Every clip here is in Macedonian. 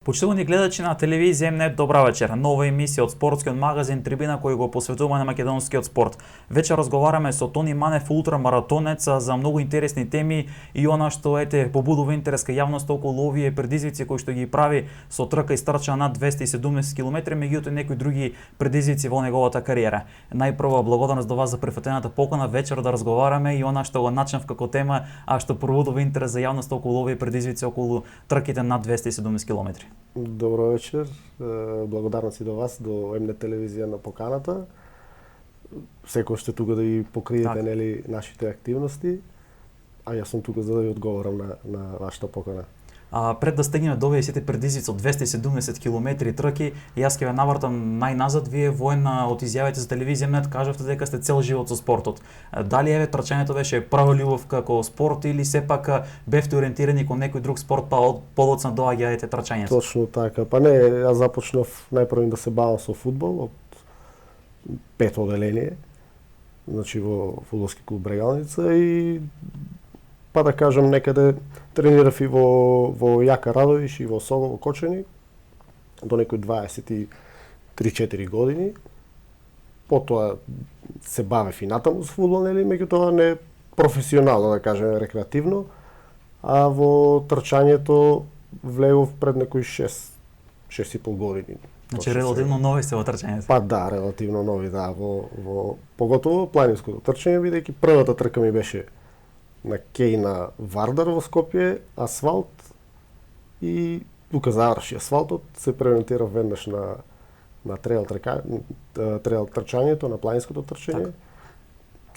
Почитувани гледачи на телевизија МНЕТ, добра вечер. Нова емисија од спортскиот магазин Трибина кој го посветуваме на македонскиот спорт. Вечер разговараме со Тони Манев, ултрамаратонец, за многу интересни теми и она што побудува интерес кај јавноста околу овие предизвици кои што ги прави со трка и стрча над 217 км, меѓутоа некои други предизвици во неговата кариера. Најпрво благодарност до вас за прифатената покана вечер да разговараме и она што го начнав како тема, а што пробудува интерес за јавноста околу овие предизвици околу трките над 217 км. Добро вечер, благодарности до вас, до МНЕТ телевизија на поканата. Секој што тука да ги покриете нели нашите активности, а јас сум тука за да ви одговорам на вашата покана. Пред да стигнеме до овие сите предизвици од 270 км трки, јас ќе ве навртам најназад. Вие во една од изјавите за телевизија МНЕТ кажавте дека сте цел живот со спортот. Дали трчањето беше прва љубов како спорт или сепак бевте ориентирани кон некој друг спорт, па подоцна доаѓа трчањето? Точно така. Па не, јас започнав најпрво да се бавам со фудбал од пето оделение, значи во фудбалски клуб Брегалница, и па да кажам некаде тренирав и во Јака Радовиш и во Сокол во Кочани до некои 23-4 години. Потоа се бавев и натаму со фудбал, нели, меѓутоа не професионално, да кажем, рекреативно, а во трчањето влегов пред некои 6,5 години. Значи релативно нови сте во трчањето. Па да, релативно нови, да, во поготово планинското трчање, бидејќи првата трка ми беше на кеј на Вардар во Скопје, асфалт, и тука заврши асфалтот, се преориентирав веднаш на трейл трчањето, на планинското трчање. Так.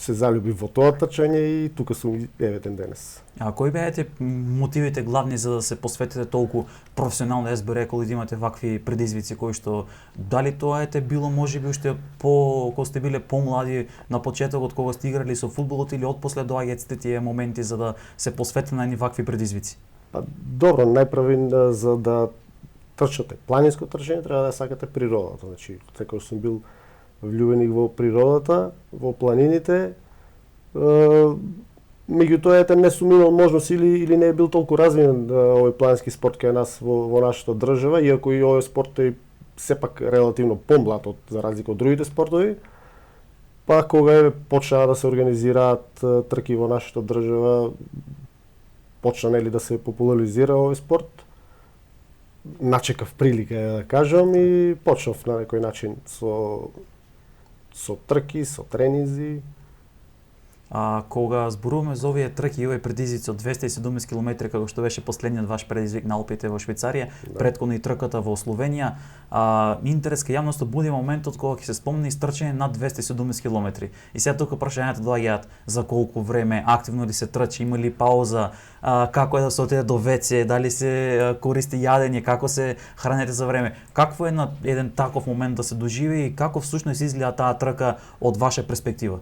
Се залюбив во тоа трчање и тука сум еведен денес. А кои беа мотивите главни за да се посветите толку професионално, јас би рекол, и да имате вакви предизвици кои што дали тоа било можеби уште кога сте биле помлади на почетокот кога сте играли со фудбалот, или отпосле доаѓаат сите тие моменти за да се посветите на вакви предизвици? Па добро, најпрво за да трчате планинско трчање треба да сакате природата. Значи, секогаш сум бил влюбеник во природата, во планините. Меѓутоа не сум имал можност или не е бил толку развиен овој планински спорт кај нас во нашата држава, иако и овој спорт е сепак релативно помлад за разлика од другите спортови. Па кога почнаа да се организираат трки во нашата држава, почна нели да се популаризира овој спорт. Начекав прилика, да кажам, и почнав на некој начин со трки, со тренинзи. Кога зборуваме за овие трки и овие предизвици од 270 км, како што беше последниот ваш предизвик на Алпите во Швајцарија, претходно и трката во Словенија, интерес кај јавноста буди моментот кога ќе се спомне истрчање над 270 км. И сега тука прашањата доаѓаат: за колку време, активно ли се трчи, има ли пауза, како да се отиде до WC, дали се користи јадење, како се храните за време. Какво е еден таков момент да се доживи и како всушност изгледа таа трка од ваша перспектива?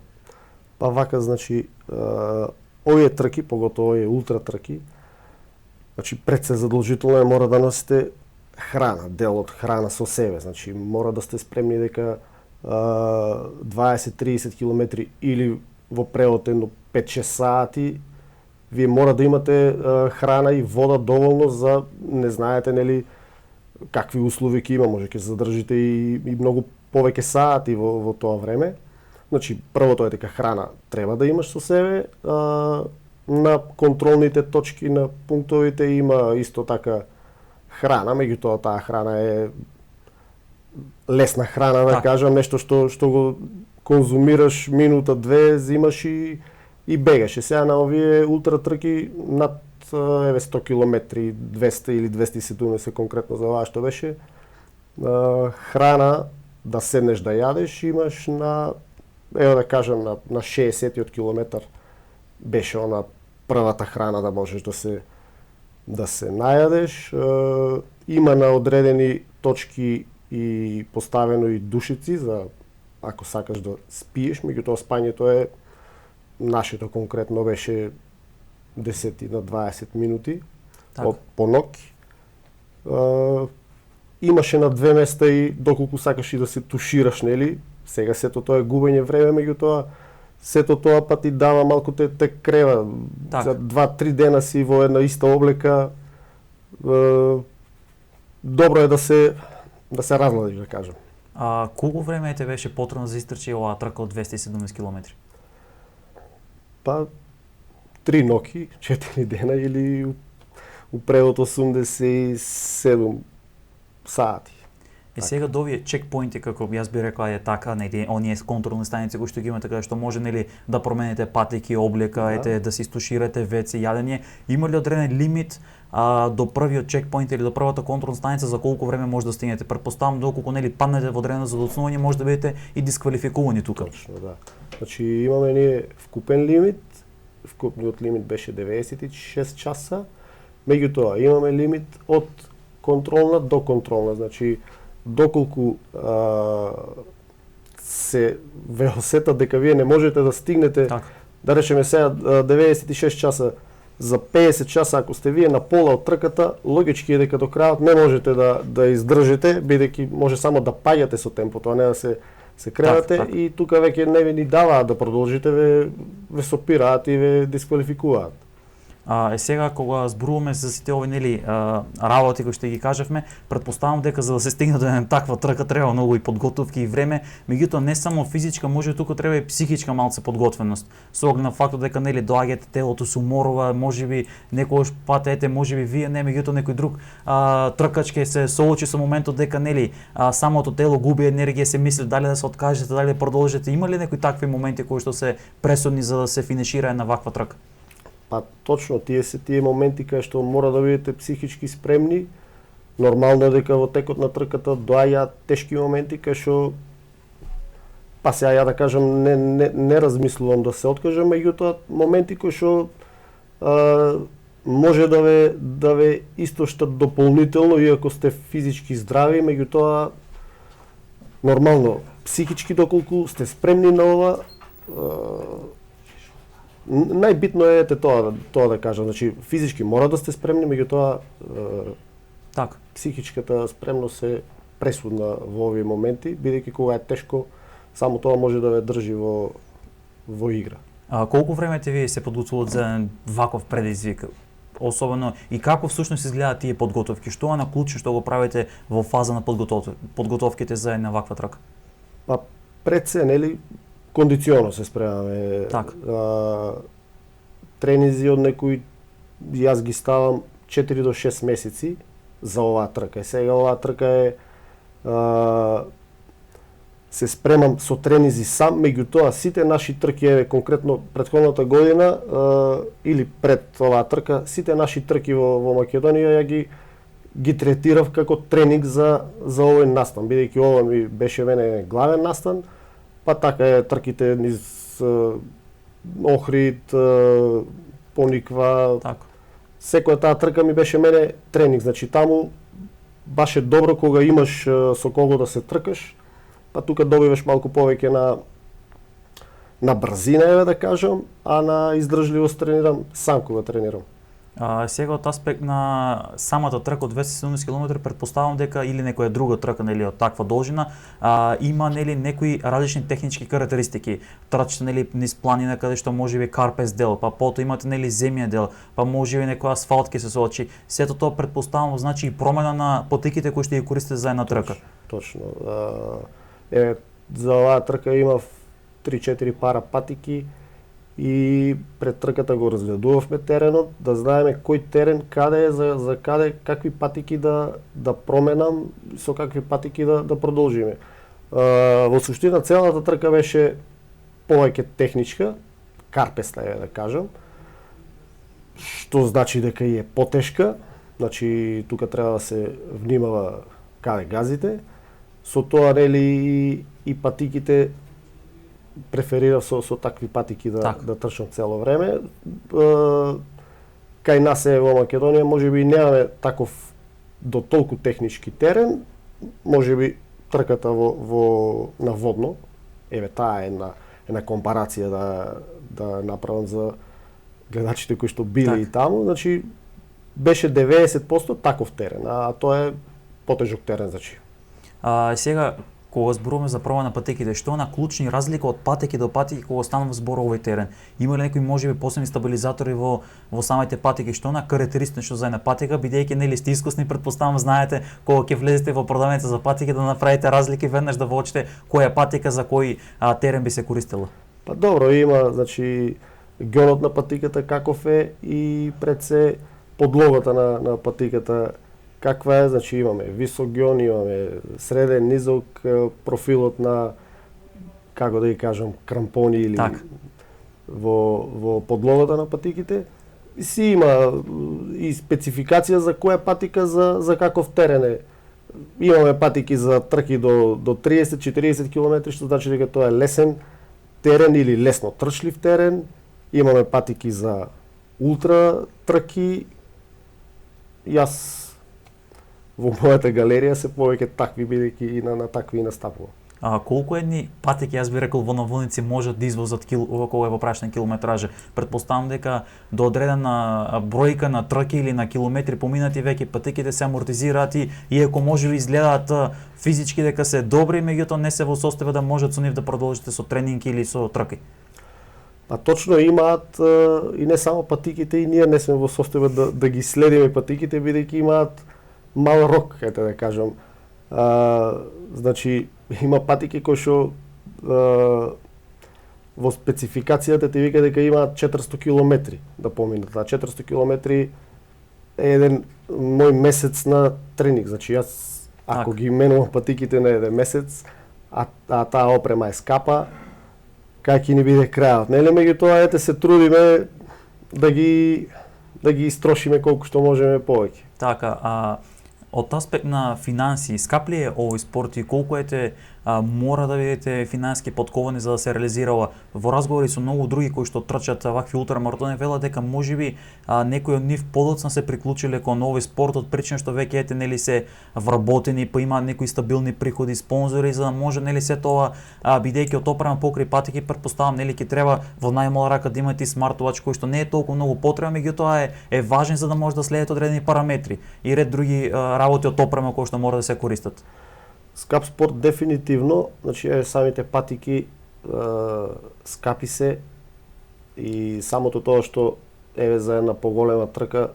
Па вака, значи, овие трки, поготово овие ултра трки, значи пред се задолжително мора да носите храна, дел од храна со себе. Значи мора да сте спремни дека 20-30 км или во превод едно 5-6 сати вие мора да имате храна и вода доволно за, не знаете нели какви услови ќе има, може ќе задржите и многу повеќе сати во тоа време. Значи, првото е дека храна треба да имаш со себе. На контролните точки, на пунктовите има исто така храна, меѓутоа таа храна е лесна храна, да кажам, нешто што го конзумираш минута-две, зимаш и бегаш. И сега на овие ултра трки над 100 км, 200 или 270 конкретно за ова што беше, храна да седнеш да јадеш имаш на, да кажам, на 60-тиот километар беше она првата храна да можеш да се најадеш. Има на одредени точки и поставено и душици за ако сакаш да спиеш, меѓутоа спањето е нашето конкретно беше 10 на 20 минути по ноќ. Имаше на две места и доколку сакаш и да се тушираш, нели? Сега сето тоа е губење време, меѓутоа сето тоа па ти дава малку те крева. За 2-3 дена си во една иста облека, добро е да се разладиш, да кажем. Колку време те беше потребно за истрчи оваа трка од 217 км? Па 3 ноки, 4 дена или у превод 87 сати. И сега до овие чекпоинти, како јас би рекла е така, оние контролни станици кои што ги имате, каде што може нели да промените патеки, облека, да се истуширате веце, јадење, има ли одреден лимит до првиот чекпоинт или до првата контролна станица за колку време може да стигнете? Претпоставам доколку нели паднете во одредено задоцнување, може да бидете и дисквалификувани тука. Точно, да. Значи имаме ние вкупен лимит, вкупниот лимит беше 96 часа, меѓутоа имаме лимит од контролна до контролна, значи доколку се ве осетат дека вие не можете да стигнете, Так. да речеме сега 96 часа, за 50 часа ако сте вие на пола од трката, логички е дека до крајот не можете да издржите, бидејќи може само да паѓате со темпото, а не да се креате, Так. и тука веќе не ви ни даваат да продолжите, ве сопираат и ве дисквалификуваат. Сега кога зборуваме за сите овие нели работи кои што ги кажавме, претпоставам дека за да се стигне до една таква трка треба многу и подготовки и време, меѓутоа не само физичка, може тука треба и психичка малце подготвеност. Со оглед на фактот дека нели доаѓате, телото се уморува, можеби некогаш патете, можеби вие не, меѓутоа некој друг тркач ќе се соочи со моментот дека нели самото тело губи енергија, се мисли дали да се откажете, дали да продолжите. Има ли некои такви моменти кои што се пресудни за да се финишира една ваква трка? Па точно, тие моменти кај што мора да бидете психички спремни. Нормално е дека во текот на трката доаѓаат тешки моменти кај што па сега ја да кажам не размислувам да се откажам, меѓутоа моменти кои што може да ве истоштат дополнително иако сте физички здрави, меѓутоа нормално психички доколку сте спремни на ова, најбитно е тоа да кажам, значи физички мора да сте спремни, меѓутоа Так. психичката спремност е пресудна во овие моменти, бидејќи кога е тешко, само тоа може да ве држи во игра. Колку време вие се подготвувате за ваков предизвик? Особено и како всушност изгледаат тие подготовки? Што е на клуче што го правите во фаза на подготовките за една ваква трка? Па пред се, нели, кондиционо се спремаме. Так. Тренизи од некои, јас ги ставам 4 до 6 месеци за оваа трка. Сега оваа трка е се спремам со тренизи сам, меѓутоа сите наши трки, конкретно претходната година или пред оваа трка, сите наши трки во Македонија ја ги третирав како тренинг за овој настан, бидејќи ова ми беше мене главен настан, па така е трките низ Охрид, Пониква. Така. Секоја таа трка ми беше мене тренинг, значи таму баш е добро кога имаш со кого да се тркаш, па тука добиваш малку повеќе на брзина, да кажам, а на издржливост тренирам сам кога тренирам. Сега од аспект на самата трка од 270 км, претпоставам дека или некоја друга трка нели од таква должина, има нели некои различни технички карактеристики. Трчате нели низ планина каде што можеби карпес дел, па потоа имате нели земја дел, па можеби некој асфалт ќе се соочи. Сето тоа претпоставам значи и промена на патеките кои што ги користите за една трка. Точно. За оваа трка имав 3-4 пара патики и пред трката го разгледувавме теренот, да знаеме кој терен, каде е, за каде, какви патики да променам, со какви патики да продолжиме. Во суштина целата трка беше повеќе техничка, карпесна е да кажам, што значи дека и е потешка, значи тука треба да се внимава каде газите. Со тоа нели и патиките преферирав со такви патики да трчам цело време. Кај нас во Македонија можеби немаме таков до толку технички терен, можеби трката на водно, таа е една компарација да направам за гледачите кои што биле и таму, значи беше 90% таков терен, а тоа е потежок терен, значи. Сега Кога зборуваме за проба на патеките, што е на клучни разлика од патеки до патеки кога станува збор овој терен? Има ли некои можеби посебни стабилизатори во самите патеки, што е на карактеристично за една патека, бидејќи нели сте искусни, претпоставам знаете кога ќе влезете во продавница за патеки да направите разлики веднаш да воочите која патека за кој терен би се користела. Па добро, има, значи, гјонот на патиката каков е и пред се подлогата на патиката каква е, значи имаме висок гјон, имаме среден, низок, профилот на, како да ги кажам, крампони или Так. во подлогата на патиките. И си има и спецификација за која патика за каков терен е. Имаме патики за трки до 30-40 км, што значи дека тоа е лесен терен или лесно трчлив терен. Имаме патики за ултра трки. Јас во мојата галерија се повеќе такви, бидејќи и на такви настапувам. Колку едни патеки, јас би рекол, во наводници можат да извозат кога е во прашна километража? Претпоставам дека до одредена бројка на трки или на километри поминати веќе патеките се амортизираат и иако можеби изгледаат физички дека се добри, меѓутоа не се во состојба да можат со нив да продолжите со тренинг или со трки. Па точно имаат и не само патиките, и ние не сме во состојба да ги следиме патиките, бидејќи имаат мал рок, ете да кажам. Значи, има патики кои што во спецификацијата ти вика дека имаат 400 километри да поминат. 400 километри е еден мој месец на тренинг. Значи, јас ако ги менувам патиките на еден месец, а таа опрема е скапа, кај ќе ни биде крајот. Нели, меѓутоа ете се трудиме да ги истрошиме колку што можеме повеќе. Така, од аспект на финансии, скап ли е овој спорт и колку мора да бидете финански подковани за да се реализира? Во разговори со многу други кои што трчат вакви ултрамаратони велат дека можеби некои од нив подоцна се приклучиле кон овој спорт од причина што веќе ете нели се вработени, па имаат некои стабилни приходи, спонзори, за да може нели се тоа бидејќи од опрема покрај патеки, претпоставам нели ќе треба во најмала рака да имате смартвач кој што не е толку многу потребен, меѓутоа е важен за да може да следат одредени параметри и ред други работи од опрема кои што мора да се користат. Скап спорт дефинитивно, значи самите патики скапи се и самото тоа што еве за една поголема трка,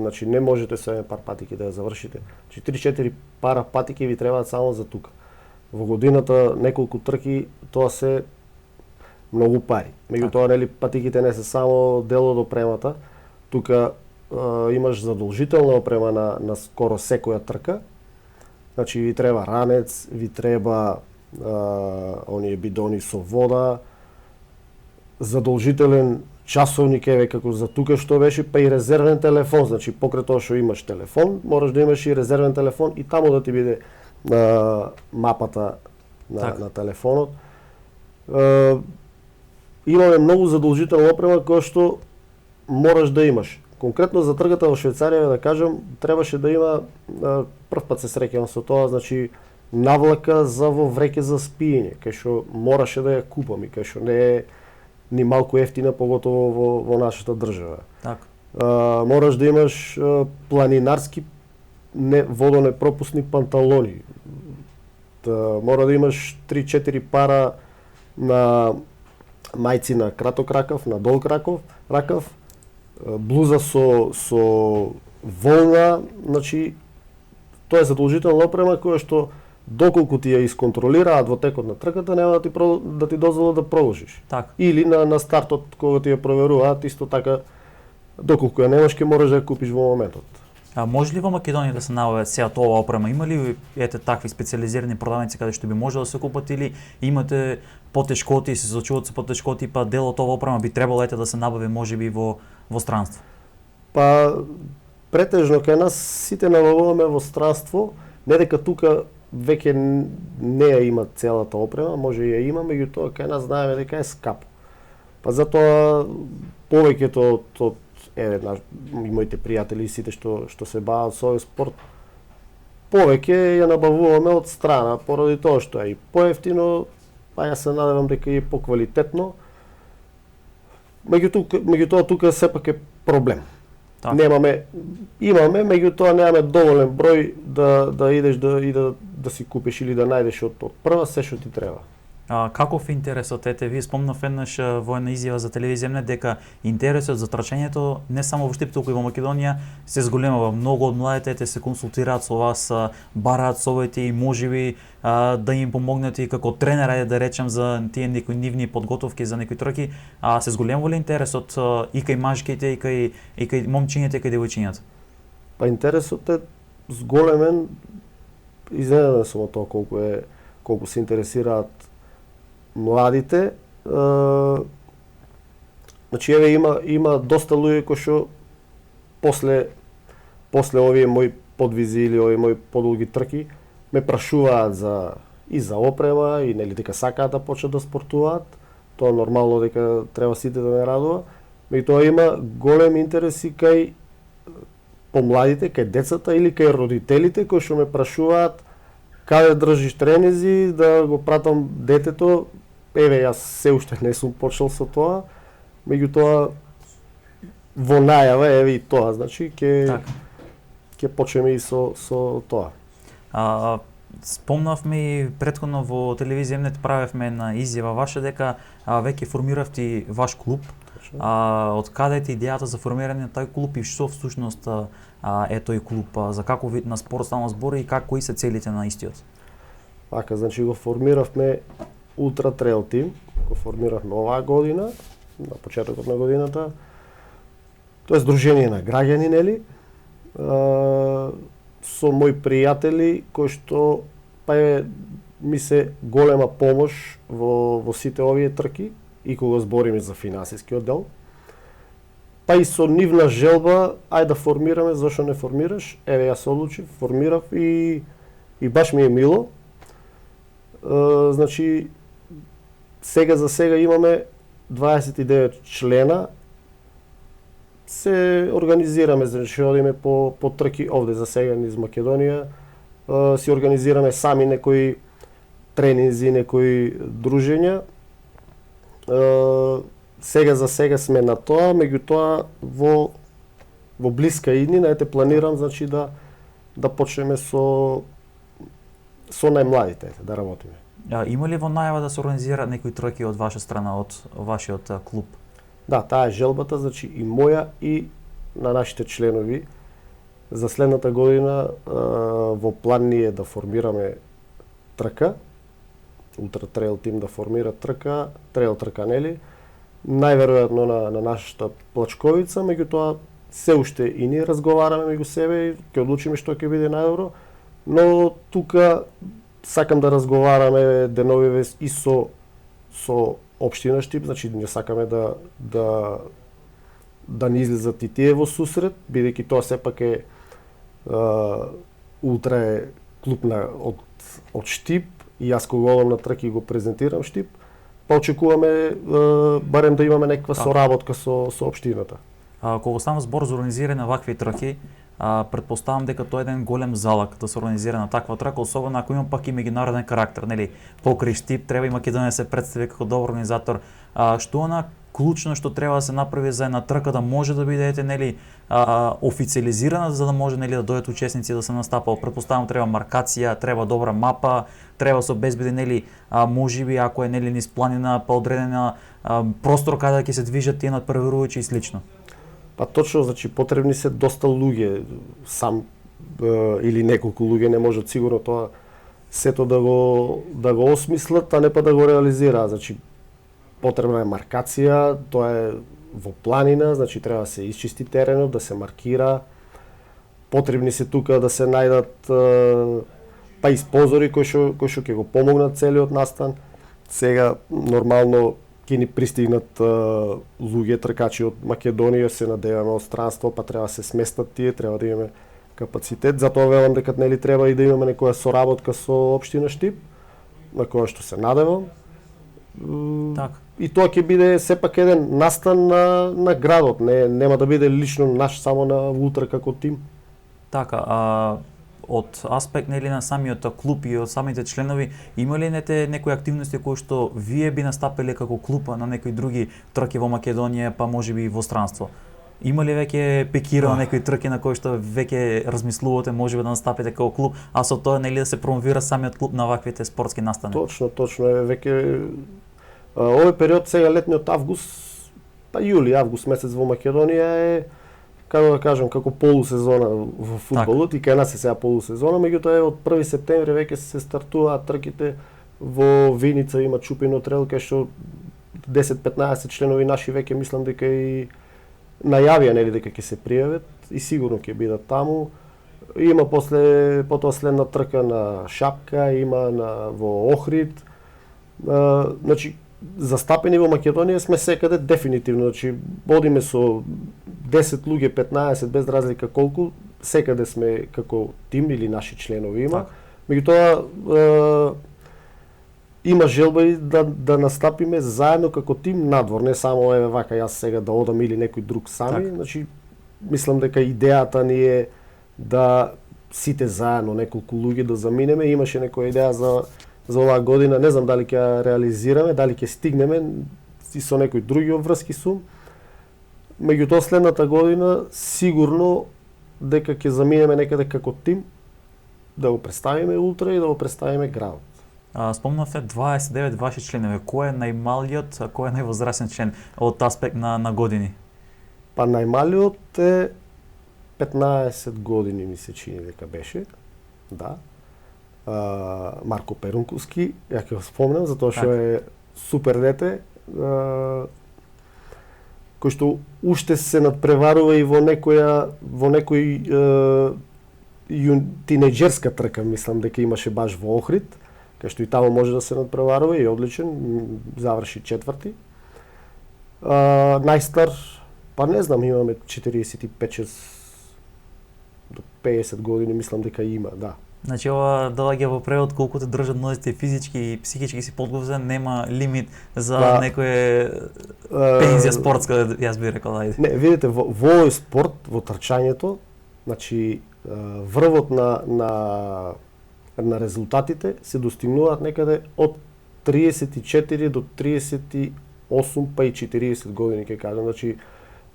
значи не можете со еден пар патики да ја завршите. Значи 3-4 пара патики ви требаат само за тука. Во годината неколку трки, тоа се многу пари. Меѓутоа нели патиките не се само дел од опремата, тука имаш задолжителна опрема на скоро секоја трка. Значи ви треба ранец, ви треба оние бидони со вода, задолжителен часовник еве како за тука што беше, па и резервен телефон. Значи покрај тоа што имаш телефон, мораш да имаш и резервен телефон и таму да ти биде мапата на телефонот. Имаме многу задолжителна опрема која што мораш да имаш. Конкретно за трката во Швајцарија, да кажам, требаше да има, прв пат се среќавам со тоа, значи навлака за во вреќе за спиење, кај што мораше да ја купам и кај што не е ни малку ефтина, поготово во нашата држава. Така. Мораш да имаш планинарски водонепропусни панталони. Мора да имаш 3-4 пара на мајци на краток ракав, на долг ракав, блуза со волна, значи тоа е задолжителна опрема која што доколку ти ја исконтролираат во текот на трката нема да ти дозволат да продолжиш. Так. Или на стартот кога ти ја проверуваат исто така доколку ја немаш ќе мораш да ја купиш во моментот. Може ли во Македонија да се набават сега тоа опрема? Има ли такви специализирани продавници каде што би можело да се купат или имате потешкоти, се соочуваат со потешкоти, па дел од тоа опрема би требало да се набави можеби во странство? Па претежно кај нас сите набавуваме во странство, не дека тука веќе не ја има целата опрема, може и ја има, меѓутоа кај нас знаеме дека е скапо. Па затоа повеќето од и моите пријатели и сите што се бават со овој спорт, повеќе ја набавуваме од страна, поради тоа што е и поевтино, па ја се надевам дека е поквалитетно. Меѓутоа тука сепак е проблем. Так. Имаме, меѓутоа немаме доволен број да идеш да да си купиш или да најдеш од прва се што ти треба. Каков е интересот? Ете, вие спомнав еднаш во една изјава за телевизија дека интересот за трчањето не само во Штип, туку и во Македонија се зголемува. Многу од младите се консултираат со вас, бараат совети и можеби да им помогнете и како тренер, ајде да речем, за тие некои нивни подготовки за некои трки. Се зголемува ли интересот и кај мажките, и кај момчињата, и кај девојчињата? Па интересот е зголемен, изненаден сум од тоа колку се интересираат младите. Значи еве има доста луѓе кои што после овие мои подвизи или овие мои подолги трки ме прашуваат за опрема и нели дека сакаат да почнат да спортуваат. Тоа нормално дека треба сите да не радува. Меѓутоа има голем интерес и кај помладите, кај децата или кај родителите кои што ме прашуваат каде држиш тренизи, да го пратам детето. Еве, јас се уште не сум почнал со тоа, меѓутоа во најава еве и тоа, значи ќе почнеме и со тоа. Спомнавме и претходно во телевизија М-нет правевме една изјава ваша дека веќе формиравте ваш клуб. Од каде е идејата за формирање на тај клуб и што всушност е тој клуб, за каков вид на спорт станува збор и кои се целите на истиот? Така, значи го формиравме Ултра Трейл Тим, го формиравме оваа година, на почетокот на годината. Тоа е здружение на граѓани, нели? Со мои пријатели кои што ми се голема помош во сите овие трки и кога збориме за финансиски оддел. Па и со нивна желба, ајде да формираме, зашо не формираш? Еве јас одлучив, формирав и баш ми е мило. Значи сега за сега имаме 29 члена. Се организираме, значи одиме по трки овде за сега низ Македонија. Си организираме сами некои тренинзи, некои дружења. Сега за сега сме на тоа, меѓутоа во блиска иднина планирам, значи да почнеме со најмладите да работиме. Има ли во најава да се организира некои трки од ваша страна, од вашиот клуб? Да, таа е желбата, значи и моја и на нашите членови. За следната година во план ни е да формираме трка, Ултра Трейл Тим да формира трка, трейл трка, нели? Најверојатно на нашата Плачковица, меѓутоа се уште и ние разговараме меѓу себе и ќе одлучиме што ќе биде најдобро, но тука сакам да разговараме деновиве и со општина Штип, значи не сакаме да ни излезат и тие во сусрет, бидејќи тоа сепак е Ултра е клуб од Штип и јас кога одам на трки го презентирам Штип, па очекуваме барем да имаме некаква соработка со општината. Кога става збор за организирање на вакви трки, претпоставам дека тоа е еден голем залак да се организира на таква трка, особено ако има пак и меѓународен карактер, нели? Покрај Штип треба и Македонија се представи како добар организатор. Што е клучно што треба да се направи за една трка да може да биде, нели, официализирана, за да може, нели, да дојдат учесници да се настапал. Претпоставам треба маркација, треба добра мапа, треба се обезбеди, нели, можеби ако е, нели, низ планина, па одредена простор каде ќе се движат тие надпреварувачи и слично. Па точно, значи потребни се доста луѓе, сам или неколку луѓе не можат сигурно тоа сето да го осмислат, а не па да го реализираат. Значи потребна е маркација, тоа е во планина, значи треба да се исчисти теренот, да се маркира. Потребни се тука да се најдат па и спонзори кои што ќе го помогнат целиот настан. Сега нормално ќе ни пристигнат луѓе тркачи од Македонија, се надеваме од странство, па треба да се сместат тие, треба да имаме капацитет. Затоа велам дека нели треба и да имаме некоја соработка со општина Штип, на која што се надевам. Так. И тоа ќе биде сепак еден настан на градот, нема да биде лично наш само на Ултра како тим. Така, од аспект, нели, на самиот клуб и од самите членови, има ли некои активности кои што вие би настапиле како клуб на некои други трки во Македонија, па можеби и во странство? Има ли веќе пекира на некои трки на кои што веќе размислувате можеби да настапите како клуб, а со тоа нели да се промовира самиот клуб на ваквите спортски настани? Точно е веќе овој период сега летниот август, па јули, август месец во Македонија е, како да кажам, како полусезона во фудбалот, и кај нас е сега полусезона, меѓутоа од 1 септември веќе се стартуваат трките во Виница, има Чупино трейл кај што 10-15 членови наши веќе мислам дека и најавија нели дека ќе се пријават и сигурно ќе бидат таму. Има потоа следна трка на Шапка, има во Охрид. Значи застапени во Македонија сме секаде дефинитивно, значи одиме со 10 луѓе, 15 без разлика колку, секаде сме како тим или наши членови има. Меѓутоа има желба и да настапиме заедно како тим надвор, не само еве вака јас сега да одам или некој друг сами. Значи мислам дека идејата ни е да сите заедно неколку луѓе да заминеме. Имаше некоја идеја за оваа година, не знам дали ќе ја реализираме, дали ќе стигнеме, и со некои други обврски сум. Меѓутоа следната година сигурно дека ќе заминеме некаде како тим да го представиме ултра и да го представиме градот. Спомнавте 29 ваши членови. Кој е најмалиот, а кој е највозрасен член од аспект на години? Па најмалиот е 15 години ми се чини дека беше. Да. Марко Перунковски, ја ќе го спомнам затоа што е супер дете. Кој што уште се надпреварува и во некој тинејџерска трка, мислам дека имаше баш во Охрид, кај што и таму може да се надпреварува и одличен, заврши четврти. Најстар, па не знам, имаме 45-6 до 50 години, мислам дека има, да. Значи ова доаѓа во превод колку те држат нозите физички и психички си подготвен, нема лимит за некоја пензија спортска, јас би рекол, ајде. Не, видите, во овој спорт, во трчањето, значи врвот на резултатите се достигнуваат некаде од 34 до 38 па и 40 години, ќе кажам. Значи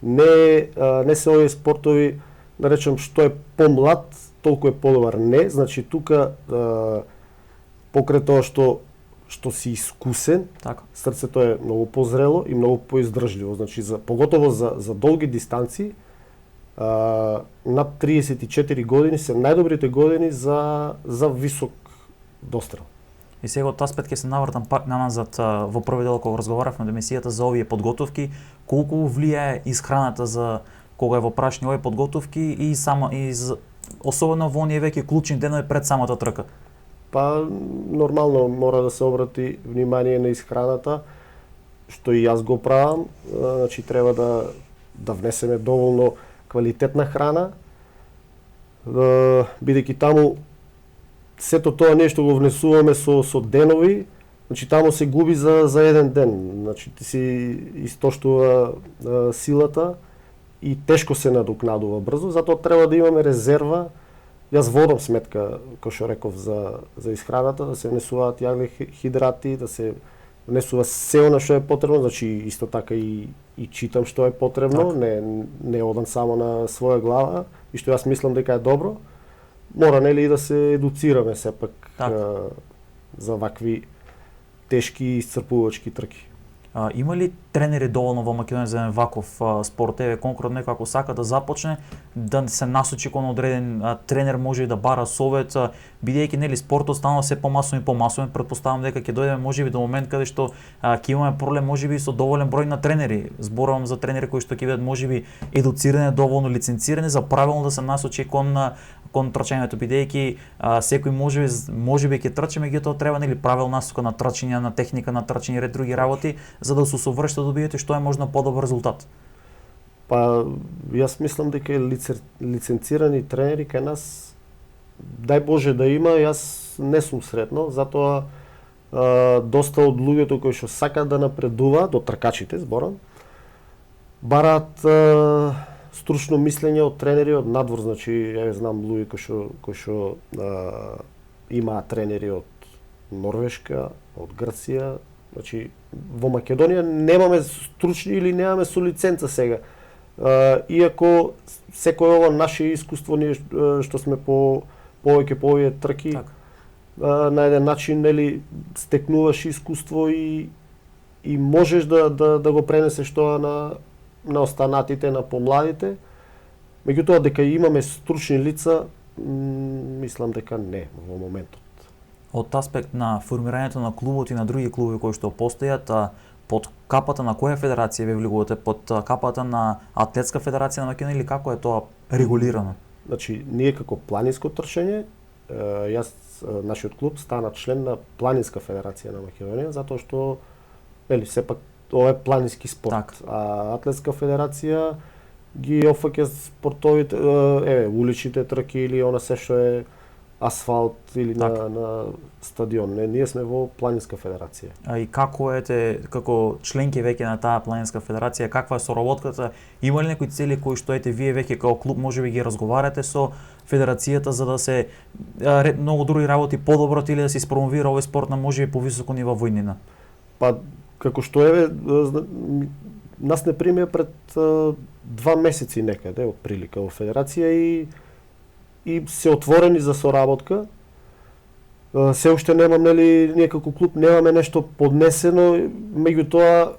не се овие спортови, да речем, што е помлад, толку е подобар. Не, значи тука покрај тоа што си искусен, срцето е многу позрело и многу поиздржливо. Значи поготово за долги дистанции, над 34 години се најдобрите години за висок дострел. И сега од аспект ќе се навртам пак назад во први дел кога разговаравме на емисијата за овие подготовки, колку влијае исхраната за кога е во прашни овие подготовки и особено во оние веќе клучни денови пред самата трка? Па нормално мора да се обрати внимание на исхраната, што и јас го правам. Значи треба да внесеме доволно квалитетна храна, бидејќи таму сето тоа нешто го внесуваме со денови, значи таму се губи за еден ден. Значи ти си истоштува силата и тешко се надокнадува брзо, затоа треба да имаме резерва. Јас водам сметка, кој што реков, за исхраната, да се внесуваат јаглехидрати, да се внесува се она што е потребно, значи исто така и читам што е потребно, не одам само на своја глава и што јас мислам дека е добро. Мора нели да се едуцираме сепак за вакви тешки и исцрпувачки трки. Има ли тренери доволно во Македонија за ваков спорт? Еве конкретно некој ако сака да започне, да се насочи кон одреден тренер, може и да бара совет, бидејќи нели спортот стана се помасовен и помасовен, претпоставам дека ќе дојдеме можеби до момент каде што ќе имаме проблем можеби со доволен број на тренери. Зборувам за тренери кои што ќе бидат можеби едуцирани, доволно лиценцирани за правилно да се насочи кон трчањето, бидејќи секој можеби ќе трча, меѓутоа треба нели правилна насока на трчање, на техника на трчање и ред други работи за да се усовршите да добиете што е можно подобар резултат. Па јас мислам дека лиценцирани тренери кај нас дај Боже да има, јас не сум сретно, затоа доста од луѓето кои што сакаат да напредуваат, до тркачите зборам, бараат стручно мислење од тренери од надвор, значи ја знам луѓе кои што имаат тренери од Норвешка, од Грција, значи во Македонија немаме стручни или немаме со лиценца сега Иако секој ова наше искуство ние што сме повеќе по овие трки, Така. на еден начин нели стекнуваш искуство и можеш да го пренесеш тоа на останатите, на помладите. Меѓутоа дека имаме стручни лица, мислам дека не во моментот. Од аспект на формирањето на клубот и на други клубови кои што постојат, под капата на која федерација ве влегувате? Под капата на Атлетска федерација на Македонија или како е тоа регулирано? Значи, ние како планинско трчање, нашиот клуб стана член на Планинска федерација на Македонија, затоа што сепак ова е планински спорт. Так. А Атлетска федерација ги опфаќа спортовите, уличните трки или она се што е асфалт или на стадион. Ние сме во Планинска федерација. И како како членки веќе на таа Планинска федерација, каква е соработката? Има ли некои цели кои што вие веќе како клуб можеби ги разговарате со федерацијата за да се многу други работи подобрат или да се испромовира овој спорт на можеби повисоко ниво во иднина? Па како што нас не примија пред 2 месеци некаде од прилика во федерација и се отворени за соработка. Се уште немам, ние како клуб немаме нешто поднесено, меѓутоа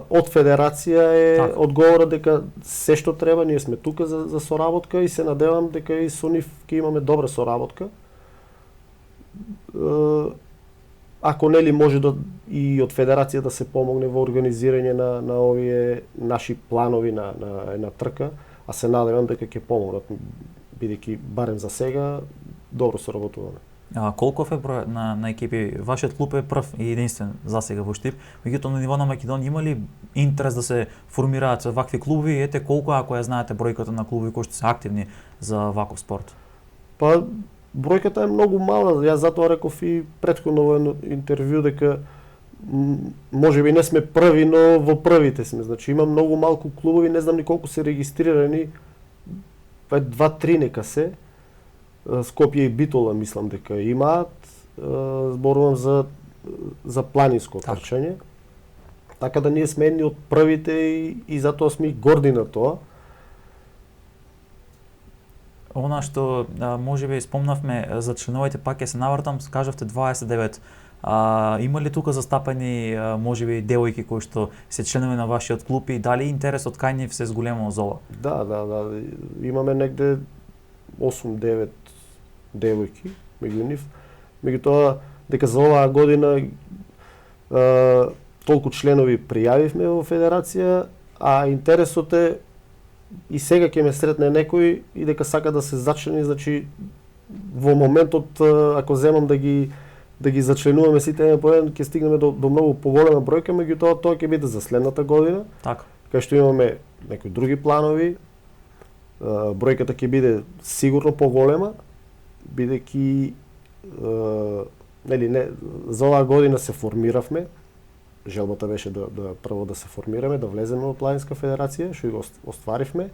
од федерација е одговора дека се што треба, ние сме тука за соработка и се надевам дека и со нив ќе имаме добра соработка. Ако може и од федерација да се помогне во организирање на овие наши планови на една трка, а се надевам дека ќе помогнат, бидејќи барем за сега добро соработуваме. Колку е бројот на екипи? Вашиот клуб е прв и единствен за сега во Штип, меѓутоа на ниво на Македонија има ли интерес да се формираат вакви клубови? Ете колку, ако ја знаете, бројката на клубови кои што се активни за ваков спорт? Па бројката е многу мала. Јас затоа реков и претходно во едно интервју дека можеби не сме први, но во првите сме. Значи има многу малку клубови, не знам ни колку се регистрирани. 2-3 нека се. Скопје и Битола мислам дека имаат. Зборувам за планинско трчање. Така да ние сме едни од првите и затоа сме горди на тоа. Она што можеби спомнавме за членовите, пак ќе се навртам, кажавте 29. Има ли тука застапени можеби девојки кои што се членови на вашиот клуб и дали интересот кај нив се зголемува за ова? Да. Имаме негде 8-9 девојки меѓу нив. Меѓутоа дека за оваа година толку членови пријавивме во федерација, а интересот е и сега ќе ме сретне некој и дека сака да се зачлени, значи во моментот ако земам да ги зачленуваме сите еден по еден, ќе стигнеме до многу поголема бројка, меѓутоа тоа ќе биде за следната година. Така. Кај што имаме некои други планови, бројката ќе биде сигурно поголема, бидејќи за оваа година се формиравме. Желбата беше да прво да се формираме, да влеземе во Планинска федерација, што го остваривме.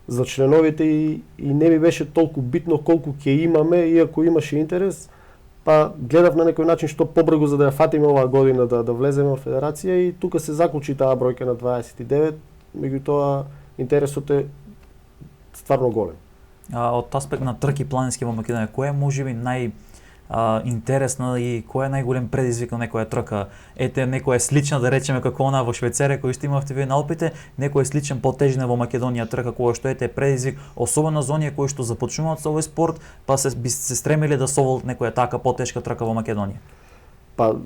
За членовите и не ми беше толку битно колку ќе имаме, иако имаше интерес, па гледав на некој начин што побрзо за да ја фатиме оваа година да влеземе во федерација и тука се заклучи таа бројка на 29, меѓутоа интересот е стварно голем. Од аспект на трки планински во Македонија, која е можеби интересна и кој е најголем предизвик на некоја трка? Ете, некоја слична, да речеме, како она во Швајцарија кој што имавте вие на Алпите, некој сличен потежна во Македонија трка која што предизвик, особено за оние кои што започнуваат со овој спорт, па би се стремиле да соволат некоја така потешка трка во Македонија? Па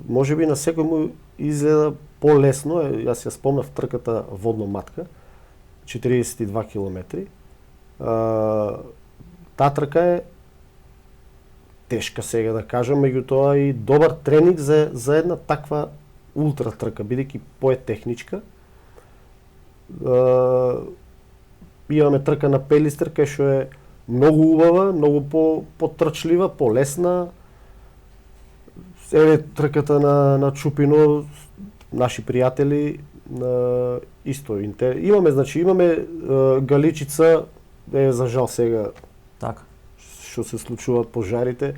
можеби на секој му изгледа полесно, јас ја спомнав трката Водно матка, 42 километри. Таа трка е тешка сега да кажам, меѓутоа и добар тренинг за една таква ултра трка, бидејќи поетехничка. Имаме трка на Пелистер, кај што е многу убава, многу потрчлива, полесна. Еве трката на Чупино, наши пријатели, исто имаме, значи имаме Галичица, за жал сега така што се случуваат пожарите.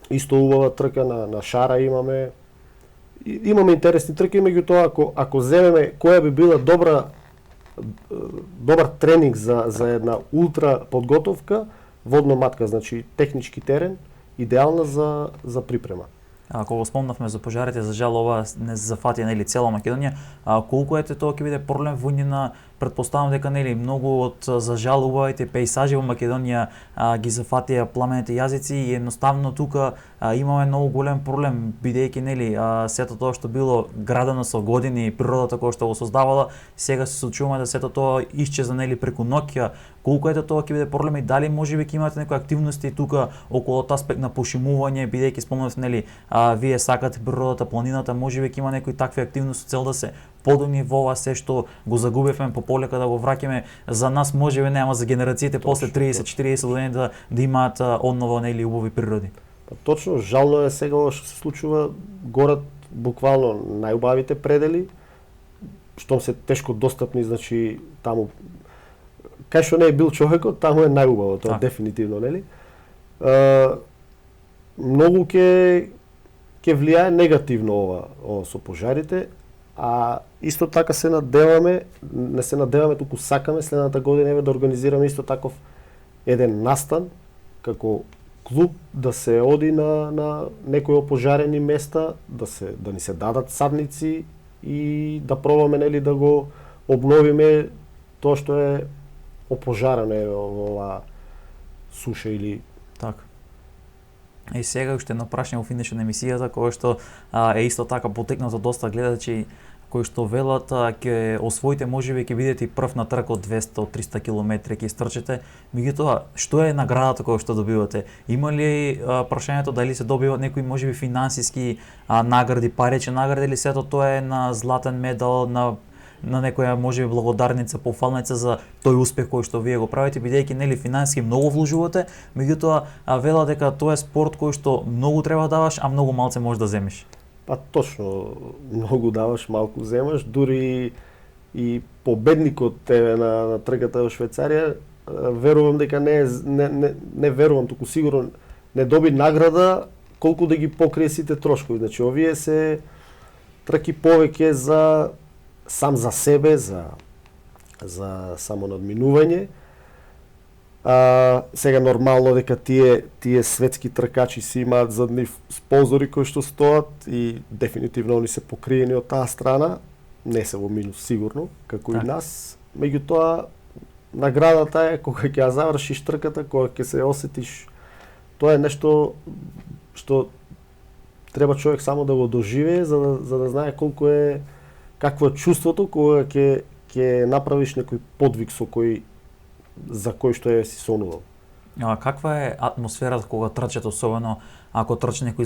Исто убава трка на Шара имаме Имаме интересни трки, меѓутоа ако земеме која би била добар тренинг за една ултра подготовка, водно матка, значи технички терен, идеална за припрема. Ако го спомнавме за пожарите, за жал ова не зафати нели цела Македонија, колку ете тоа ќе биде проблем во иднина? Претпоставам дека нели многу од за жал убавите пејзажи во Македонија ги зафатија пламените јазици и едноставно тука имаме многу голем проблем бидејќи нели сето тоа што било градено со години, природата која што го создавала, сега се случува да сето тоа исчезна нели преку ноќ. Колку ете тоа ќе биде проблем и дали можеби ќе имате некои активности тука околу тој аспект на пошумување, бидејќи спомнавте нели вие сакате природата, планината, можеби ќе има некои такви активности цел да се подобни во ова се што го загубивме по полека да го враќаме за нас, можеби не, ама за генерациите после 30-40 години да имаат одново нели убави природи. Па точно, жално е сега ова што се случува, горат буквално најубавите предели, што се тешко достапни, значи таму кај што не е бил човекот, таму е најубаво, тоа дефинитивно, нели? Многу ќе влијае негативно ова со пожарите, а исто така не се надеваме, туку сакаме следната година да организираме исто таков еден настан како клуб, да се оди на некои опожарени места, да ни се дадат садници и да пробаме нели да го обновиме тоа што е опожарено во оваа суша или така. И сега уште едно прашање во финишот на емисијата, кое што е исто така потекнато доста гледачи кои што велат ќе освоите, можеби ќе бидете прв на трка од 200-300 километри, ќе истрчете. Меѓутоа, што е наградата која што добивате? Има ли прашањето дали се добиваат некои можеби финансиски награди, парични награди, или сето тоа е на златен медал, на некоја можеби благодарница, пофалница за тој успех кој што вие го правите, бидејќи нели финансиски многу вложувате, меѓутоа вела дека тоа е спорт кој што многу треба да даваш, а многу малце можеш да земеш. Па точно, многу даваш, малку земаш, дури и победникот на трката во Швајцарија, верувам дека не верувам, туку сигурно не доби награда колку да ги покрие сите трошкови. Значи овие се трки повеќе сам за себе, за само надминување. Сега нормално дека тие светски тркачи си имаат за нив спонзори кои што стоат и дефинитивно они се покриени од таа страна, не се во минус сигурно, како и нас. Меѓутоа наградата е кога ќе ја завршиш трката, кога ќе се осетиш. Тоа е нешто што треба човек само да го доживее за да знае какво е чувството кога ќе направиш некој подвиг за кој што си сонувал. Каква е атмосферата кога трчате, особено ако трчате некои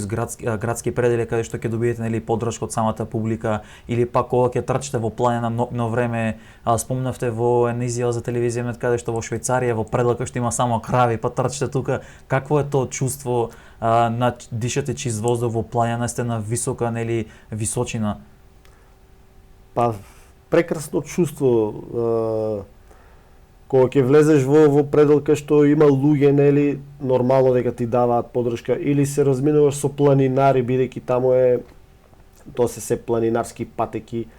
градски предели каде што ќе добиете нели поддршка од самата публика, или пак кога ќе трчате во планина ноќно време? Спомнавте во една изјава за телевизија каде што во Швајцарија во предлака што има само крави, па трчате тука. Какво е тоа чувство дишате чист воздух во планина, сте на висока нели височина? Па прекрасно чувство. Кога ќе влезеш во пределка што има луѓе, нели, нормално дека ти даваат поддршка, или се разминуваш со планинари, бидејќи таму тоа се планинарски патеки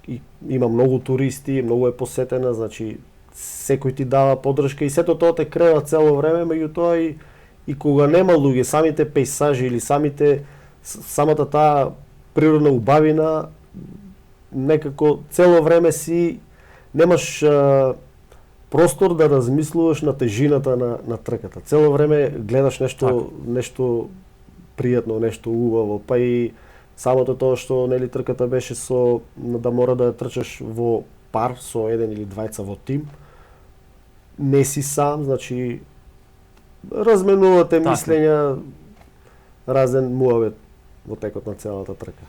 и има многу туристи, многу е посетена, значи секој ти дава поддршка и сето тоа те крева цело време, меѓутоа и кога нема луѓе, самите пејзажи или самата таа природна убавина, некако цело време немаш простор да размислуваш на тежината на трката. Цело време гледаш нешто пријатно, нешто убаво, па и самото тоа што нели трката беше да мора да ја трчаш во пар со еден или двајца во тим. Не си сам, значи разменувате мислења, разен муавет во текот на целата трка.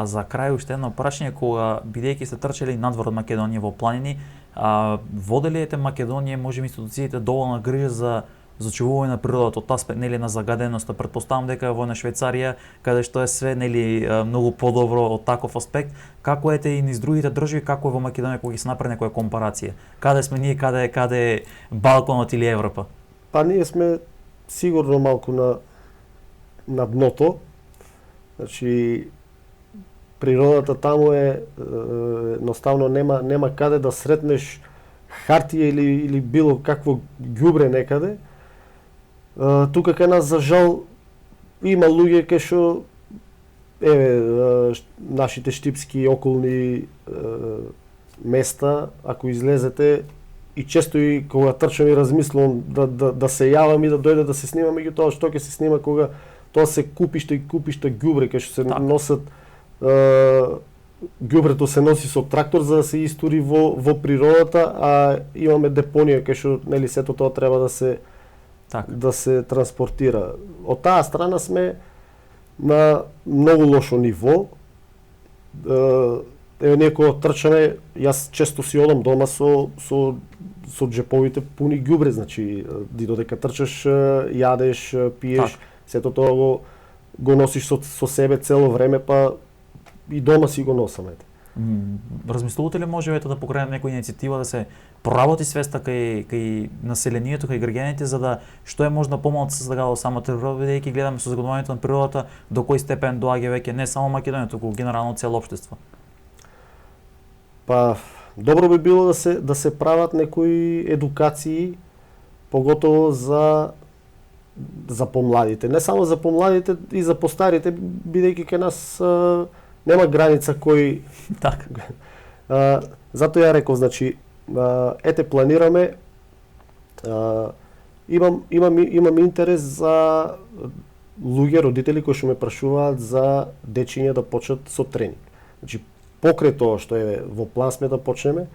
За крај уште едно прашање, кога бидејќи сте трчали надвор од Македонија во планини, водели ете Македонија, може институциите доволна грижа за зачувување на природата од аспект нели на загаденоста? Претпоставам дека во Швајцарија, каде што е све нели многу подобро од таков аспект, како ете и низ другите држави, како е во Македонија кога ќе се направи некоја компарација? Каде сме ние, каде е Балканот или Европа? Па ние сме сигурно малку на дното. Значи природата таму е едноставно нема каде да сретнеш хартија или било какво ѓубре некаде. Тука кај нас за жал има луѓе кај што нашите штипски околни места, ако излезете, и често и кога трчам и размислувам да се јавам и да дојде да се снимам, меѓутоа што ќе се снима кога тоа се купишта ѓубре кај што се носат ѓубрето се носи со трактор за да се истури во природата, а имаме депонија кај што нели сето тоа треба да се транспортира. Од таа страна сме на многу лошо ниво. Ние кога трчаме, јас често си одам дома со џеповите пуни ѓубре, значи додека трчаш, јадеш, пиеш, сето тоа го носиш со себе цело време, па и дома си го носам. Размислувате ли можете да покренете некоја иницијатива да се проработи свеста кај населението, кај граѓаните, за да што е можда помало да се загадува самата природа, бидејќи гледаме со загадувањето на природата до кој степен доаѓа веќе не само Македонија, туку генерално цело општество? Па добро би било да се прават некои едукации, поготово за помладите. Не само за помладите, и за постарите, бидејќи кај нас нема граница кој... Така. Затоа ја реков, значи, планираме, имам интерес за луѓе, родители кои што ме прашуваат за дечиња да почнат со тренинг. Значи, покрај тоа што е во план сме да почнеме,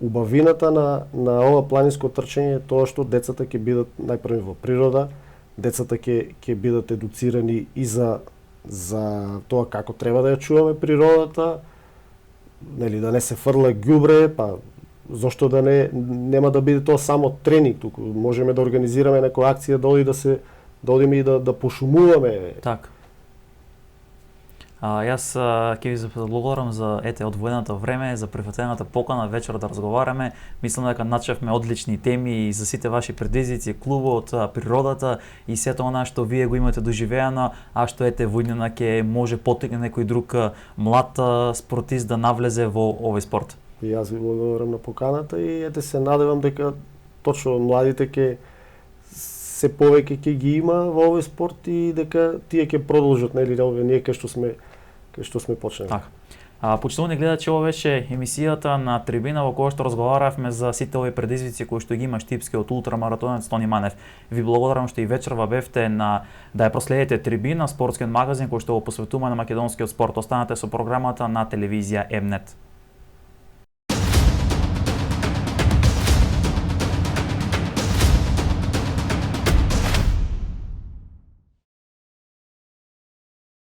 убавината на ова планинско трчање е тоа што децата ќе бидат најпрво во природа, децата ќе бидат едуцирани и за тоа како треба да ја чуваме природата, нели да не се фрла ѓубре, па зошто да нема да биде тоа само тренинг, туку можеме да организираме некоја акција да одиме и да пошумуваме. Така. Јас ќе ви заблагодарам за одвоената време, за прифатената покана вечер да разговараме. Мислам дека начевме одлични теми и за сите ваши предизвици, клубот, природата и сето она што вие го имате доживеано, а што во иднина ќе може потекне некој друг млад спортист да навлезе во овој спорт. И јас ви благодарам на поканата и се надевам дека точно младите ќе се повеќе ќе ги има во овој спорт и дека тие ќе продолжат, нели, ние кај што сме почнали. Така. Почитувани гледачи, ова беше емисијата на Трибина во која што разговаравме за сите овие предизвици кои што ги има штипскиот ултрамаратонец Тони Манев. Ви благодарам што и вечерва бевте да ја проследите Трибина, спортскиот магазин кој што го посветува на македонскиот спорт. Останете со програмата на телевизија М-нет.